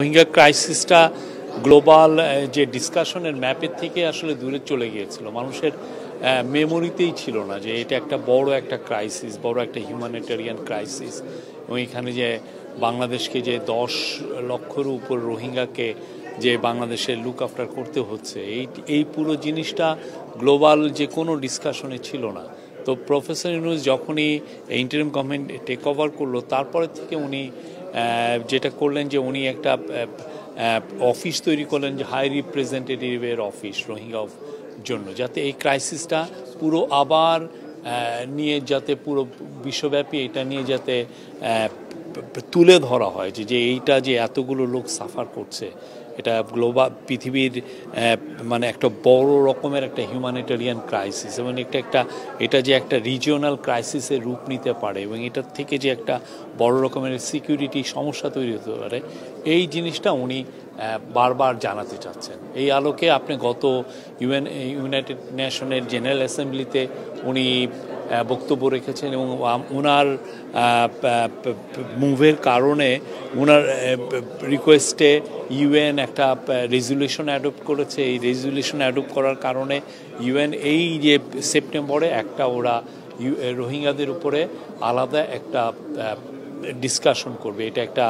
Rohingya ক্রাইসিসটা global যে ডিসকাশনের ম্যাপের থেকে আসলে দূরে চলে গিয়েছিল, মানুষের মেমোরিতেই ছিল না যে এটা একটা বড় একটা ক্রাইসিস, বড় একটা হিউম্যানিটেরিয়ান ক্রাইসিস। এবং এখানে যে বাংলাদেশকে যে 10 লক্ষের উপর রোহিঙ্গাকে যে বাংলাদেশে লুক আফটার করতে হচ্ছে, এই পুরো জিনিসটা গ্লোবাল যে কোনো ডিসকাশনে ছিল না। তো প্রফেসর ইউনূস যখনই ইন্টারিম গভর্নমেন্ট টেক ওভার করলো, তারপরে থেকে উনি যেটা করলেন যে উনি একটা অফিস তৈরি করলেন, যে হাই রিপ্রেজেন্টেটিভের অফিস রোহিঙ্গা জন্য, যাতে এই ক্রাইসিসটা পুরো আবার নিয়ে যাতে পুরো বিশ্বব্যাপী এটা নিয়ে যাতে তুলে ধরা হয় যে এইটা যে এতগুলো লোক সাফার করছে, এটা গ্লোবাল পৃথিবীর মানে একটা বড় রকমের একটা হিউম্যানিটেরিয়ান ক্রাইসিস, এবং এটা যে একটা রিজিওনাল ক্রাইসিসের রূপ নিতে পারে, এবং এটার থেকে যে একটা বড় রকমের সিকিউরিটি সমস্যা তৈরি হতে পারে, এই জিনিসটা উনি বারবার জানাতে চাচ্ছেন। এই আলোকে আপনি গত ইউনাইটেড নেশনের জেনারেল অ্যাসেম্বলিতে উনি বক্তব্য রেখেছেন, এবং ওনার মুভের কারণে ওনার রিকোয়েস্টে ইউএন একটা রেজুলেশন অ্যাডপ্ট করেছে। এই রেজুলেশন অ্যাডপ্ট করার কারণে ইউএন এই যে সেপ্টেম্বরে একটা ওরা রোহিঙ্গাদের উপরে আলাদা একটা ডিসকাশন করবে, এটা একটা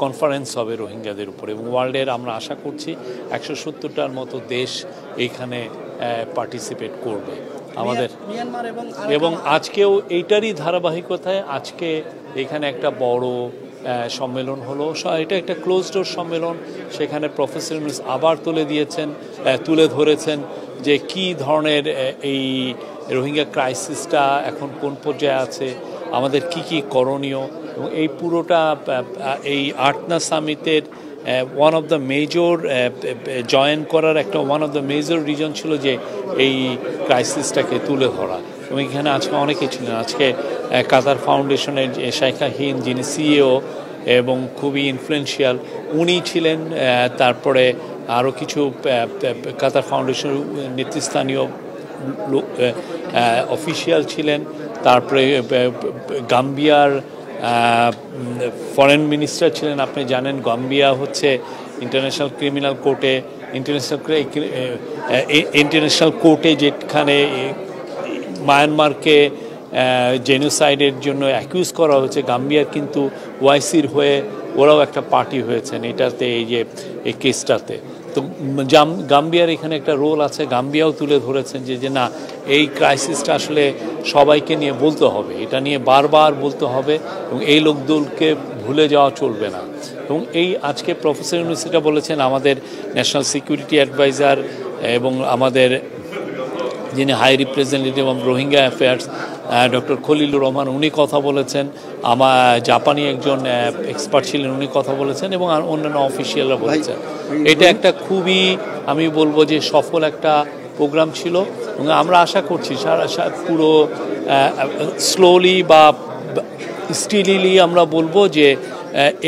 কনফারেন্স হবে রোহিঙ্গাদের উপরে, এবং ওয়ার্ল্ডের আমরা আশা করছি 170টার মতো দেশ এইখানে পার্টিসিপেট করবে আমাদের। এবং আজকেও এইটারই ধারাবাহিকতায় আজকে এখানে একটা বড় সম্মেলন হলো। এটা একটা ক্লোজ ডোর সম্মেলন, সেখানে প্রফেসর ইউনূস আবার তুলে ধরেছেন যে কি ধরনের এই রোহিঙ্গা ক্রাইসিসটা এখন কোন পর্যায়ে আছে, আমাদের কি করণীয়। এবং এই পুরোটা এই আটনা সামিটের ওয়ান অফ দ্য মেজর জয়েন করার একটা one of the major reason ছিল যে এই ক্রাইসিসটাকে তুলে ধরা। এবং এখানে আজকে অনেকে ছিলেন, আজকে কাতার ফাউন্ডেশনের শাইখা হিন্দ যিনি সিইও এবং খুবই ইনফ্লুয়েন্সিয়াল, উনি ছিলেন। তারপরে আরও কিছু কাতার ফাউন্ডেশনের নেতৃস্থানীয় অফিসিয়াল ছিলেন। তারপরে গাম্বিয়ার ফরেন মিনিস্টার ছিলেন। আপনি জানেন গাম্বিয়া হচ্ছে ইন্টারন্যাশনাল ক্রিমিনাল কোর্টে ইন্টারন্যাশনাল কোর্টে যেখানে মায়ানমারকে জেনোসাইডের জন্য অ্যাকিউজ করা হয়েছে, গাম্বিয়ার কিন্তু ওআইসির হয়ে ওরাও একটা পার্টি হয়েছেন এটাতে, এই কেসটাতে। তো গাম্বিয়ার এখানে একটা রোল আছে, গাম্বিয়াও তুলে ধরেছেন যে না, এই ক্রাইসিসটা আসলে সবাইকে নিয়ে বলতে হবে, এটা নিয়ে বারবার বলতে হবে, এবং এই লোকদলকে ভুলে যাওয়া চলবে না। এবং এই আজকে প্রফেসর ইউনূস এটা বলেছেন, আমাদের ন্যাশনাল সিকিউরিটি অ্যাডভাইজার এবং আমাদের যিনি high representative of Rohingya affairs doctor Khalilur Rahman, উনি কথা বলেছেন। জাপানি একজন এক্সপার্ট ছিলেন, উনি কথা বলেছেন, এবং অন্যান্য অফিসিয়ালরা বলেছেন। এটা একটা খুবই, আমি বলবো যে সফল একটা প্রোগ্রাম ছিল, এবং আমরা আশা করছি পুরো স্লোলি বা স্টিলিলি আমরা বলবো যে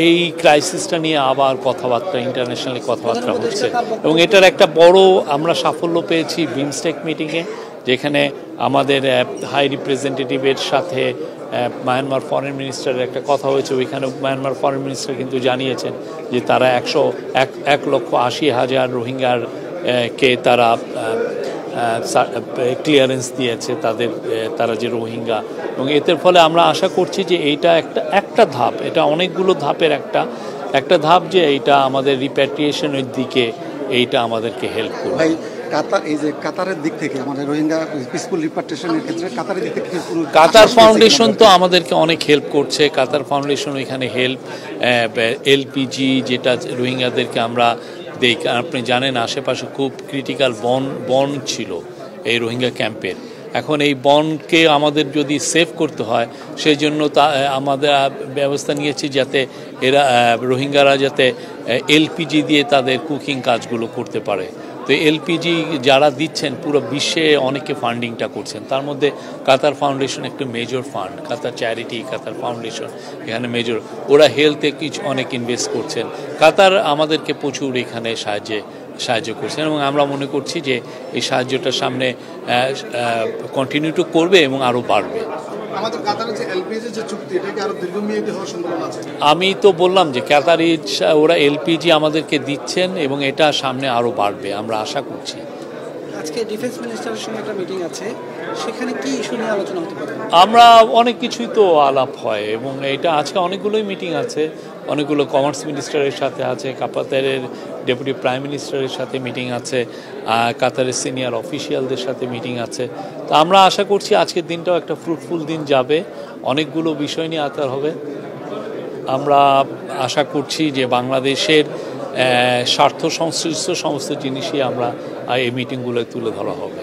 এই ক্রাইসিসটা নিয়ে আবার কথাবার্তা, ইন্টারন্যাশনালি কথাবার্তা হচ্ছে। এবং এটার একটা বড় আমরা সাফল্য পেয়েছি বিমস্টেক মিটিংয়ে, যেখানে আমাদের হাই রিপ্রেজেন্টেটিভের সাথে মায়ানমার ফরেন মিনিস্টারের একটা কথা হয়েছে। ওইখানে মায়ানমার ফরেন মিনিস্টার কিন্তু জানিয়েছেন যে তারা 1,80,000 রোহিঙ্গার কে তারা ক্লিয়ারেন্স দিয়েছে তারা যে রোহিঙ্গা। এবং এর ফলে আমরা আশা করছি যে এইটা একটা ধাপ, এটা অনেকগুলো ধাপের একটা ধাপ, যে এইটা আমাদের রিপ্যাট্রিয়েশনের দিকে এইটা আমাদেরকে হেল্প করবে। কাতারের দিক থেকে আমাদের রোহিঙ্গা পিসফুল রিপ্যাট্রিয়েশনের ক্ষেত্রে কাতারের দিক থেকে কাতার ফাউন্ডেশন তো আমাদেরকে অনেক হেল্প করছে। কাতার ফাউন্ডেশন ওইখানে এলপিজি যেটা রোহিঙ্গাদেরকে আমরা দেই, আপনি জানেন আশেপাশে খুব ক্রিটিক্যাল বন ছিল এই রোহিঙ্গা ক্যাম্পের। এখন এই বনকে আমাদের যদি সেভ করতে হয়, সেই জন্য আমাদের ব্যবস্থা নিয়েছি যাতে রোহিঙ্গারা যাতে এলপিজি দিয়ে তাদের কুকিং কাজগুলো করতে পারে। তো এলপিজি যারা দিচ্ছেন পুরো বিশ্বে অনেকে ফান্ডিংটা করছেন, তার মধ্যে কাতার ফাউন্ডেশন একটা মেজর ফান্ড, কাতার চ্যারিটি, কাতার ফাউন্ডেশন এখানে মেজর, ওরা হেলথে অনেক ইনভেস্ট করছেন। কাতার আমাদেরকে প্রচুর এখানে সাহায্য করছেন, এবং আমরা মনে করছি যে এই সাহায্যটা সামনে কন্টিনিউ করবে এবং আরও বাড়বে। আমাদের কাতারের যে এলপিজি যে চুক্তি এটাকে আরো দীর্ঘমেয়াদী হওয়ার সম্ভাবনা আছে। আমি তো বললাম যে কাতারি ওরা এলপিজি আমাদেরকে দিচ্ছেন এবং এটা সামনে আরও বাড়বে আমরা আশা করছি। আজকে ডিফেন্স মিনিস্টারের সঙ্গে একটা মিটিং আছে, সেখানে কি ইস্যু নিয়ে আলোচনা হতে পারে? আমরা অনেক কিছুই তো আলাপ হয় এবং এটা আজকে অনেকগুলোই মিটিং আছে, অনেকগুলো কমার্স মিনিস্টারের সাথে আছে, কাতারের ডেপুটি প্রাইম মিনিস্টারের সাথে মিটিং আছে, কাতারের সিনিয়র অফিসিয়ালদের সাথে মিটিং আছে। তো আমরা আশা করছি আজকের দিনটাও একটা ফ্রুটফুল দিন যাবে, অনেকগুলো বিষয় নিয়ে আলাপ হবে। আমরা আশা করছি যে বাংলাদেশের স্বার্থ সংশ্লিষ্ট সমস্ত জিনিসই আমরা এই মিটিংগুলোয় তুলে ধরা হবে।